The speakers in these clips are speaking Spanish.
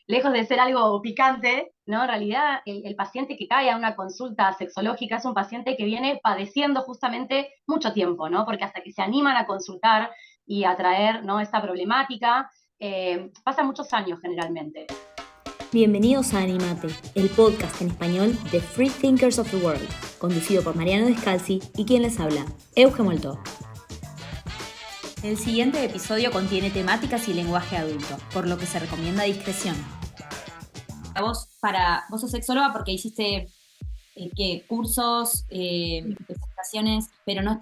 lejos de ser algo picante, ¿no? En realidad el paciente que cae a una consulta sexológica es un paciente que viene padeciendo justamente mucho tiempo, ¿no? Porque hasta que se animan a consultar y a traer, ¿no?, esta problemática, pasan muchos años generalmente. Bienvenidos a Animate, el podcast en español de Free Thinkers of the World, conducido por Mariano Descalzi y quien les habla, Euge Molto. El siguiente episodio contiene temáticas y lenguaje adulto, por lo que se recomienda discreción. Vos sos sexóloga porque hiciste cursos, especializaciones, pero no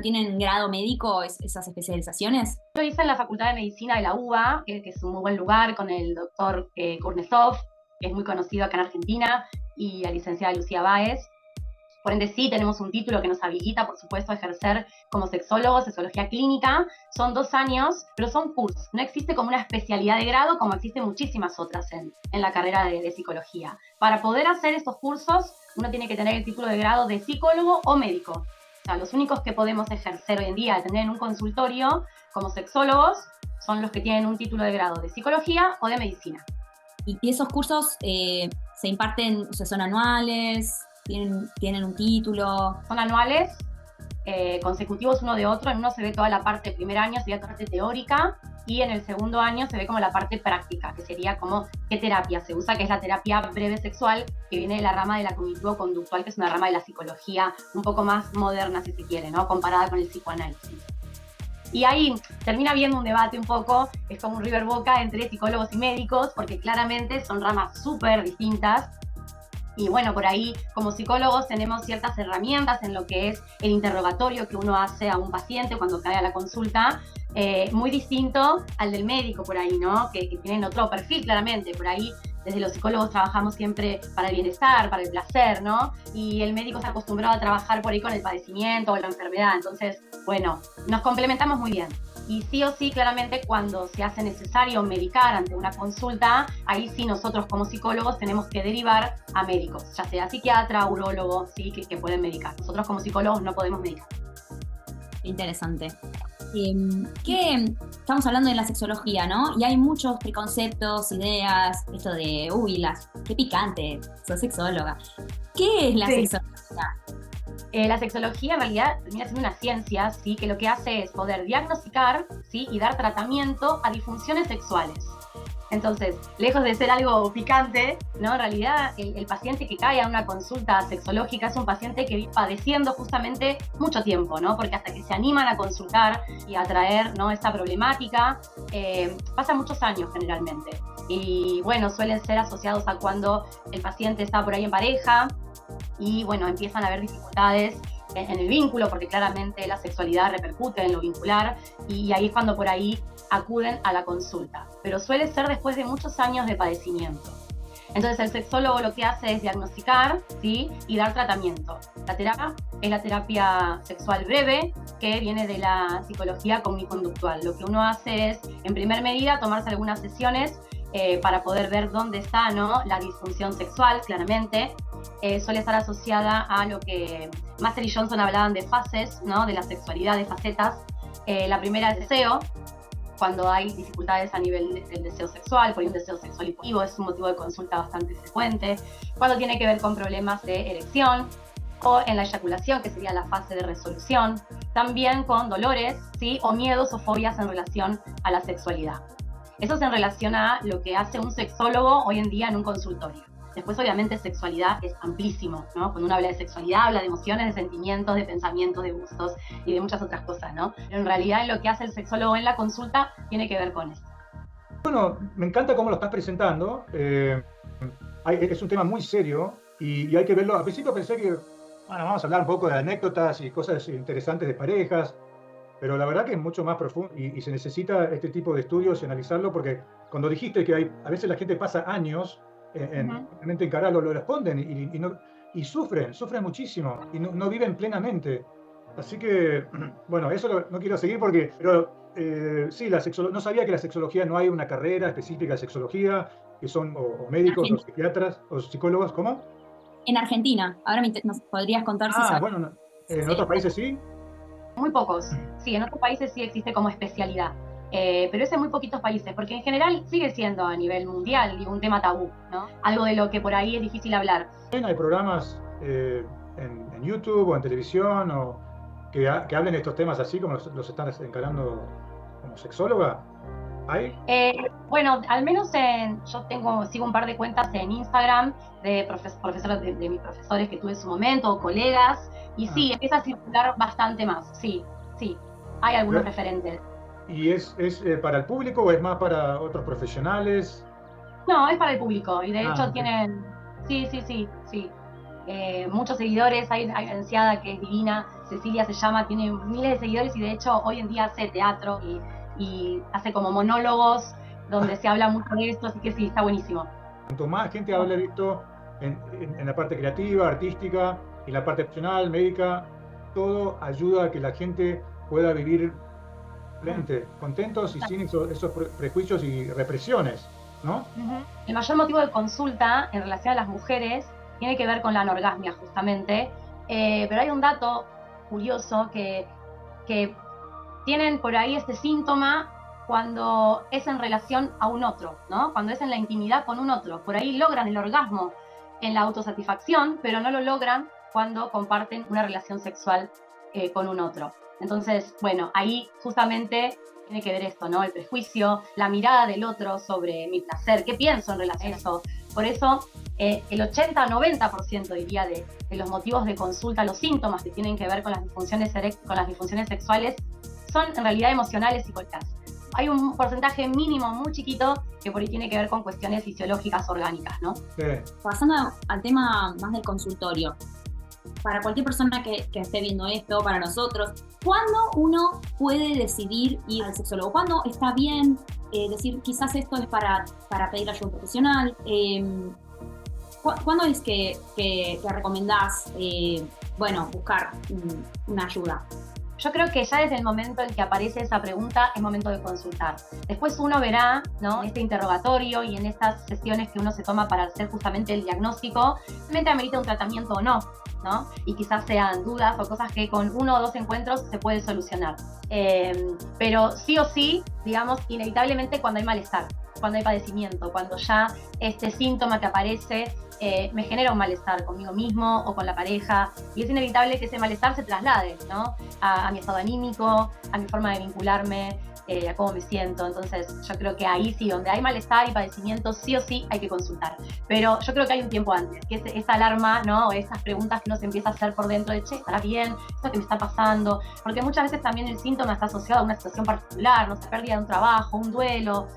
tienen grado médico esas especializaciones. Yo hice en la Facultad de Medicina de la UBA, que es un muy buen lugar, con el doctor Kuznetsov, que es muy conocido acá en Argentina, y la licenciada Lucía Báez. Por ende, sí, tenemos un título que nos habilita, por supuesto, a ejercer como sexólogos, sexología clínica. Son 2 años, pero son cursos. No existe como una especialidad de grado, como existen muchísimas otras en la carrera de psicología. Para poder hacer estos cursos, uno tiene que tener el título de grado de psicólogo o médico. O sea, los únicos que podemos ejercer hoy en día, tener en un consultorio como sexólogos, son los que tienen un título de grado de psicología o de medicina. ¿Y esos cursos se imparten, o sea, son anuales? ¿Tienen un título? Son anuales, consecutivos uno de otro. En uno se ve toda la parte del primer año, sería toda la parte teórica, y en el segundo año se ve como la parte práctica, que sería como qué terapia se usa, que es la terapia breve sexual, que viene de la rama de la cognitivo-conductual, que es una rama de la psicología un poco más moderna, si se quiere, ¿no?, comparada con el psicoanálisis. Y ahí termina habiendo un debate un poco, es como un River Boca entre psicólogos y médicos, porque claramente son ramas súper distintas. Y bueno, por ahí como psicólogos tenemos ciertas herramientas en lo que es el interrogatorio que uno hace a un paciente cuando cae a la consulta, muy distinto al del médico por ahí, ¿no? Que tienen otro perfil claramente. Por ahí desde los psicólogos trabajamos siempre para el bienestar, para el placer, ¿no? Y el médico se ha acostumbrado a trabajar por ahí con el padecimiento o la enfermedad. Entonces, bueno, nos complementamos muy bien. Y sí o sí, claramente, cuando se hace necesario medicar ante una consulta, ahí sí nosotros como psicólogos tenemos que derivar a médicos, ya sea psiquiatra, urólogo, sí, que pueden medicar. Nosotros como psicólogos no podemos medicar. Interesante. Estamos hablando de la sexología, ¿no? Y hay muchos preconceptos, ideas, esto de, qué picante, sos sexóloga. ¿Qué es la sexología? La sexología en realidad termina siendo una ciencia, ¿sí?, que lo que hace es poder diagnosticar, ¿sí?, y dar tratamiento a disfunciones sexuales. Entonces, lejos de ser algo picante, ¿no?, en realidad el paciente que cae a una consulta sexológica es un paciente que viene padeciendo justamente mucho tiempo, ¿no? Porque hasta que se animan a consultar y a traer, ¿no?, esta problemática, pasan muchos años generalmente. Y bueno, suelen ser asociados a cuando el paciente está por ahí en pareja, y bueno, empiezan a haber dificultades en el vínculo, porque claramente la sexualidad repercute en lo vincular, y ahí es cuando por ahí acuden a la consulta. Pero suele ser después de muchos años de padecimiento. Entonces el sexólogo lo que hace es diagnosticar, ¿sí?, y dar tratamiento. La terapia es la terapia sexual breve, que viene de la psicología cognitivo-conductual. Lo que uno hace es, en primer medida, tomarse algunas sesiones para poder ver dónde está, ¿no?, la disfunción sexual, claramente. Suele estar asociada a lo que Master y Johnson hablaban de fases, ¿no?, de la sexualidad, de facetas. La primera es deseo, cuando hay dificultades a nivel del deseo sexual, por un deseo sexual impulsivo, es un motivo de consulta bastante frecuente. Cuando tiene que ver con problemas de erección, o en la eyaculación, que sería la fase de resolución. También con dolores, ¿sí?, o miedos o fobias en relación a la sexualidad. Eso es en relación a lo que hace un sexólogo hoy en día en un consultorio. Después, obviamente, sexualidad es amplísimo, ¿no? Cuando uno habla de sexualidad, habla de emociones, de sentimientos, de pensamientos, de gustos y de muchas otras cosas, ¿no? Pero en realidad lo que hace el sexólogo en la consulta tiene que ver con eso. Bueno, me encanta cómo lo estás presentando. Es un tema muy serio y hay que verlo. Al principio pensé que, bueno, vamos a hablar un poco de anécdotas y cosas interesantes de parejas, pero la verdad que es mucho más profundo y se necesita este tipo de estudios y analizarlo, porque cuando dijiste que a veces la gente pasa años en realmente encararlo, lo responden y sufren muchísimo y no viven plenamente. Así que, bueno, eso no quiero seguir pero sí, no sabía que la sexología no hay una carrera específica de sexología, que son o médicos o psiquiatras o psicólogos, ¿cómo? En Argentina, ahora nos podrías contar si sabes. Bueno, en otros países sí. Muy pocos. Sí, en otros países sí existe como especialidad. pero es en muy poquitos países, porque en general sigue siendo a nivel mundial un tema tabú, ¿no? Algo de lo que por ahí es difícil hablar. Hay programas en YouTube o en televisión que hablen de estos temas así como los están encarando como sexóloga. ¿Hay? Bueno, al menos sigo un par de cuentas en Instagram de profesores de mis profesores que tuve en su momento, o colegas, y sí, empieza a circular bastante más, sí, hay algunos referentes. ¿Y es para el público o es más para otros profesionales? No, es para el público, y de hecho okay. tienen, sí, muchos seguidores. Hay una agenciada que es divina, Cecilia se llama, tiene miles de seguidores, y de hecho hoy en día hace teatro y hace como monólogos donde se habla mucho de esto, así que sí, está buenísimo. Cuanto más gente hable de esto en la parte creativa, artística, y la parte profesional, médica, todo ayuda a que la gente pueda vivir contentos y sin esos prejuicios y represiones, ¿no? El mayor motivo de consulta en relación a las mujeres tiene que ver con la anorgasmia, justamente, pero hay un dato curioso que tienen por ahí este síntoma cuando es en relación a un otro, ¿no? Cuando es en la intimidad con un otro. Por ahí logran el orgasmo en la autosatisfacción, pero no lo logran cuando comparten una relación sexual con un otro. Entonces, bueno, ahí justamente tiene que ver esto, ¿no? El prejuicio, la mirada del otro sobre mi placer, qué pienso en relación a eso. Por eso, el 80-90% diría de los motivos de consulta, los síntomas que tienen que ver con las disfunciones sexuales, son en realidad emocionales y psicológicas. Hay un porcentaje mínimo muy chiquito que por ahí tiene que ver con cuestiones fisiológicas orgánicas, ¿no? Sí. Pasando al tema más del consultorio, para cualquier persona que esté viendo esto, para nosotros, ¿cuándo uno puede decidir ir al sexólogo? ¿Cuándo está bien decir quizás esto es para pedir ayuda profesional? ¿Cuándo es que recomendás buscar una ayuda? Yo creo que ya desde el momento en que aparece esa pregunta es momento de consultar. Después uno verá, ¿no?, en este interrogatorio y en estas sesiones que uno se toma para hacer justamente el diagnóstico, realmente amerita un tratamiento o no, ¿no? Y quizás sean dudas o cosas que con 1 o 2 encuentros se puede solucionar. Pero sí o sí, digamos, inevitablemente cuando hay malestar, cuando hay padecimiento, cuando ya este síntoma que aparece me genera un malestar conmigo mismo o con la pareja, y es inevitable que ese malestar se traslade, ¿no?, a mi estado anímico, a mi forma de vincularme, a cómo me siento. Entonces yo creo que ahí sí, donde hay malestar y padecimiento, sí o sí hay que consultar. Pero yo creo que hay un tiempo antes, que es esa alarma, ¿no?, o esas preguntas que uno se empieza a hacer por dentro de, che, ¿estará bien? ¿Esto que me está pasando? Porque muchas veces también el síntoma está asociado a una situación particular, no sé, pérdida de un trabajo, un duelo,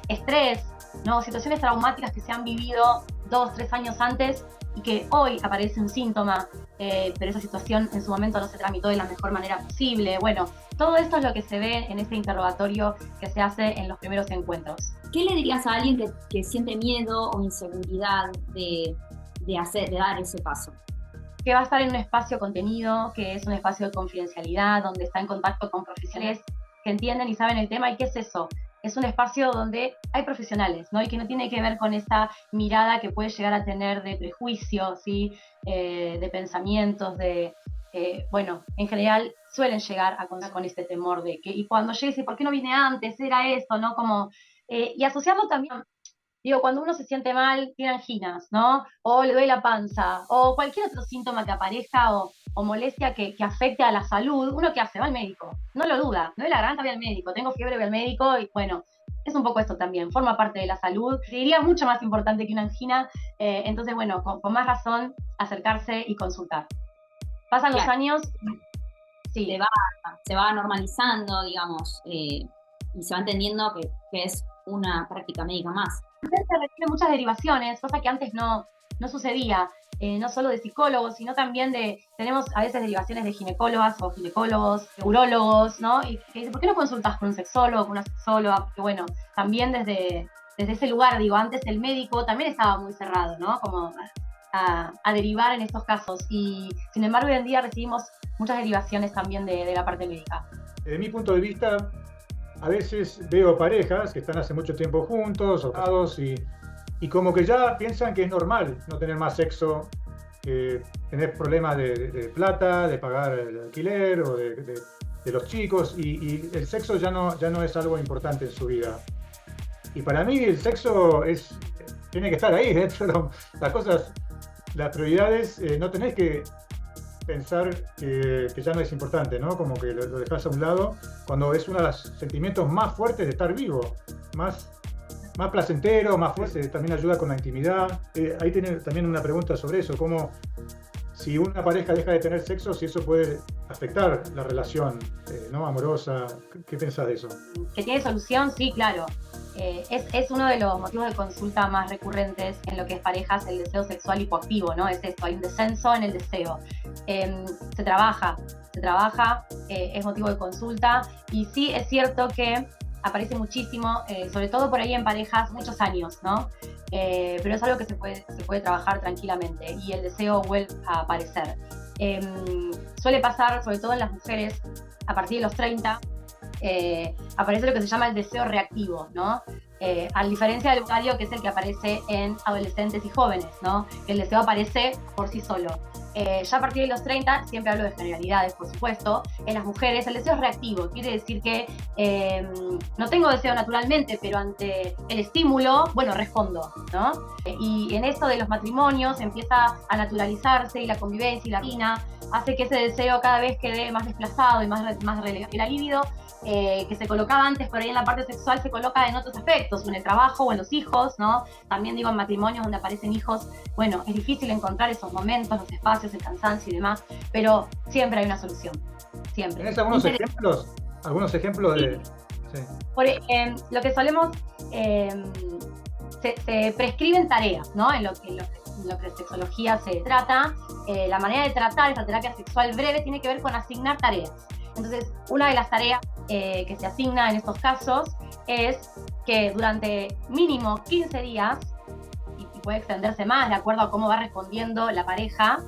estrés, ¿no?, situaciones traumáticas que se han vivido 2, 3 años antes y que hoy aparece un síntoma, pero esa situación en su momento no se tramitó de la mejor manera posible. Bueno, todo esto es lo que se ve en este interrogatorio que se hace en los primeros encuentros. ¿Qué le dirías a alguien que siente miedo o inseguridad de dar ese paso? Que va a estar en un espacio contenido, que es un espacio de confidencialidad, donde está en contacto con profesionales que entienden y saben el tema. ¿Y qué es eso? Es un espacio donde hay profesionales, ¿no? Y que no tiene que ver con esa mirada que puede llegar a tener de prejuicio, ¿sí?, de pensamientos, en general suelen llegar a contar con este temor de que, y cuando llegues, ¿por qué no vine antes? Era esto, ¿no? Como, y asociarlo también, digo, cuando uno se siente mal, tiene anginas, ¿no? O le duele la panza, o cualquier otro síntoma que aparezca o molestia que afecte a la salud, ¿uno qué hace? Va al médico, no lo duda, no es la garganta, voy al médico, tengo fiebre, voy al médico, y bueno, es un poco esto también, forma parte de la salud, diría mucho más importante que una angina, entonces bueno, con más razón acercarse y consultar. Pasan los años, sí. Se va normalizando, digamos, y se va entendiendo que es una práctica médica más. Se requieren muchas derivaciones, cosa que antes no sucedía, no solo de psicólogos, sino también tenemos a veces derivaciones de ginecólogas o ginecólogos, urólogos, ¿no? Y que dicen, ¿por qué no consultas con un sexólogo, con una sexóloga? Porque bueno, también desde ese lugar, digo, antes el médico también estaba muy cerrado, ¿no? Como a derivar en estos casos, y sin embargo hoy en día recibimos muchas derivaciones también de la parte médica. Desde mi punto de vista, a veces veo parejas que están hace mucho tiempo juntos o casados y como que ya piensan que es normal no tener más sexo, tener problemas de plata, de pagar el alquiler o de de los chicos y el sexo ya no es algo importante en su vida. Y para mí el sexo tiene que estar ahí dentro de las cosas, las prioridades. No tenés que pensar que ya no es importante, ¿no? Como que lo dejás a un lado cuando es uno de los sentimientos más fuertes de estar vivo, más placentero, más fuerte, también ayuda con la intimidad. Ahí tiene también una pregunta sobre eso, como si una pareja deja de tener sexo, si eso puede afectar la relación, ¿no? Amorosa. ¿Qué pensás de eso? ¿Que tiene solución? Sí, claro. Es uno de los motivos de consulta más recurrentes en lo que es parejas, el deseo sexual hipoactivo, ¿no? Es esto, hay un descenso en el deseo. Se trabaja, es motivo de consulta y sí es cierto que aparece muchísimo, sobre todo por ahí en parejas, muchos años, ¿no? Pero es algo que se puede trabajar tranquilamente y el deseo vuelve a aparecer. Suele pasar, sobre todo en las mujeres, a partir de los 30, aparece lo que se llama el deseo reactivo, ¿no? A diferencia del ovario, que es el que aparece en adolescentes y jóvenes, ¿no? Que el deseo aparece por sí solo. Ya a partir de los 30, siempre hablo de generalidades, por supuesto, en las mujeres el deseo es reactivo, quiere decir que no tengo deseo naturalmente, pero ante el estímulo, bueno, respondo, ¿no? Y en esto de los matrimonios empieza a naturalizarse y la convivencia y la rutina hace que ese deseo cada vez quede más desplazado y más relegado. Y la libido, que se colocaba antes por ahí en la parte sexual, se coloca en otros aspectos, o en el trabajo o en los hijos, ¿no? También digo en matrimonios donde aparecen hijos, bueno, es difícil encontrar esos momentos, los espacios, el cansancio y demás, pero siempre hay una solución, siempre. ¿Tenés algunos ejemplos? ¿Algunos ejemplos de...? Sí. Lo que solemos... se prescriben tareas, ¿no? En lo que sexología se trata, la manera de tratar esta terapia sexual breve tiene que ver con asignar tareas. Entonces, una de las tareas que se asigna en estos casos es que durante mínimo 15 días, y puede extenderse más de acuerdo a cómo va respondiendo la pareja,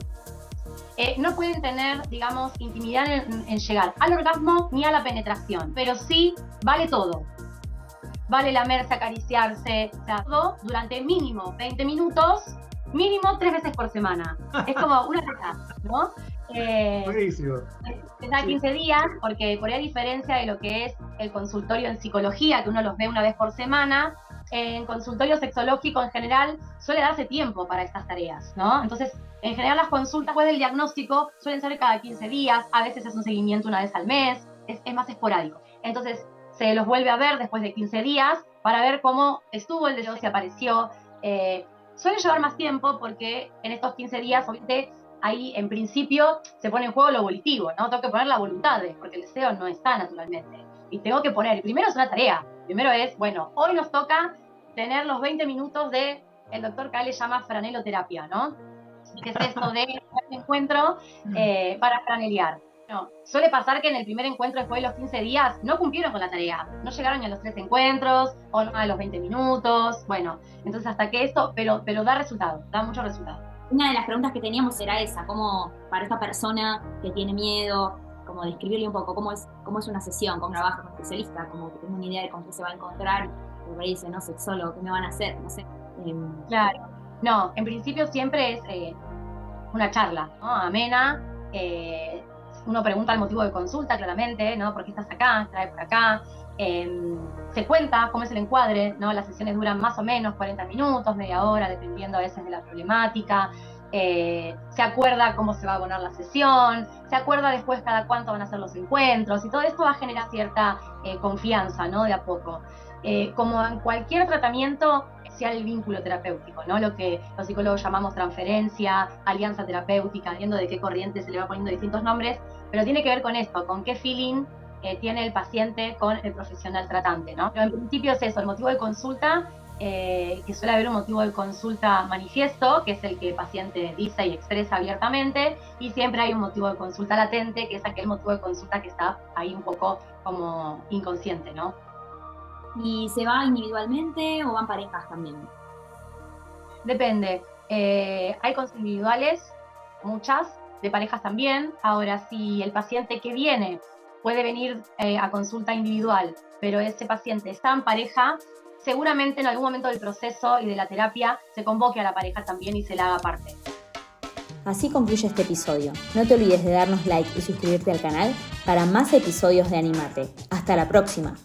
no pueden tener, digamos, intimidad en llegar al orgasmo ni a la penetración, pero sí vale todo. Vale lamerse, acariciarse, o sea, todo durante mínimo 20 minutos, mínimo 3 veces por semana. Es como una receta, ¿no? Buenísimo. Cada 15 días, porque por ahí a diferencia de lo que es el consultorio en psicología, que uno los ve una vez por semana, en consultorio sexológico en general suele darse tiempo para estas tareas, ¿no? Entonces, en general las consultas después del diagnóstico suelen ser cada 15 días, a veces es un seguimiento una vez al mes, es más esporádico. Entonces, se los vuelve a ver después de 15 días para ver cómo estuvo el deseo, si apareció. Suele llevar más tiempo porque en estos 15 días, obviamente, ahí en principio se pone en juego lo volitivo, ¿no? Tengo que poner la voluntad, porque el deseo no está naturalmente. Y tengo que poner, primero es una tarea, primero es, bueno, hoy nos toca tener los 20 minutos de, el doctor K le llama franeloterapia, ¿no? Que es esto de encuentro para franelear. No, suele pasar que en el primer encuentro después de los 15 días no cumplieron con la tarea, no llegaron ni a los 3 encuentros o no a los 20 minutos, bueno, entonces hasta que esto, pero da resultado, da mucho resultado. Una de las preguntas que teníamos era esa, cómo para esta persona que tiene miedo, como describirle un poco cómo es una sesión, cómo trabaja con un especialista, como que tenga una idea de con qué se va a encontrar, y por ahí dice, no, sexólogo, ¿qué me van a hacer? No sé. Claro, no, en principio siempre es una charla, ¿no? Amena, uno pregunta el motivo de consulta claramente, ¿no? ¿Por qué estás acá? ¿Trae por acá? Se cuenta cómo es el encuadre, ¿no? Las sesiones duran más o menos 40 minutos, media hora, dependiendo a veces de la problemática. Se acuerda cómo se va a abonar la sesión, se acuerda después cada cuánto van a ser los encuentros, y todo esto va a generar cierta confianza, ¿no? De a poco. Como en cualquier tratamiento, sea el vínculo terapéutico, ¿no? Lo que los psicólogos llamamos transferencia, alianza terapéutica, viendo de qué corriente se le va poniendo distintos nombres, pero tiene que ver con esto, con qué feeling tiene el paciente con el profesional tratante, ¿no? Pero en principio es eso, el motivo de consulta, que suele haber un motivo de consulta manifiesto, que es el que el paciente dice y expresa abiertamente, y siempre hay un motivo de consulta latente, que es aquel motivo de consulta que está ahí un poco como inconsciente, ¿no? ¿Y se va individualmente o van parejas también? Depende. Hay consultas individuales, muchas, de parejas también. Ahora, si el paciente que viene puede venir a consulta individual, pero ese paciente está en pareja, seguramente en algún momento del proceso y de la terapia se convoque a la pareja también y se la haga parte. Así concluye este episodio. No te olvides de darnos like y suscribirte al canal para más episodios de Animate. Hasta la próxima.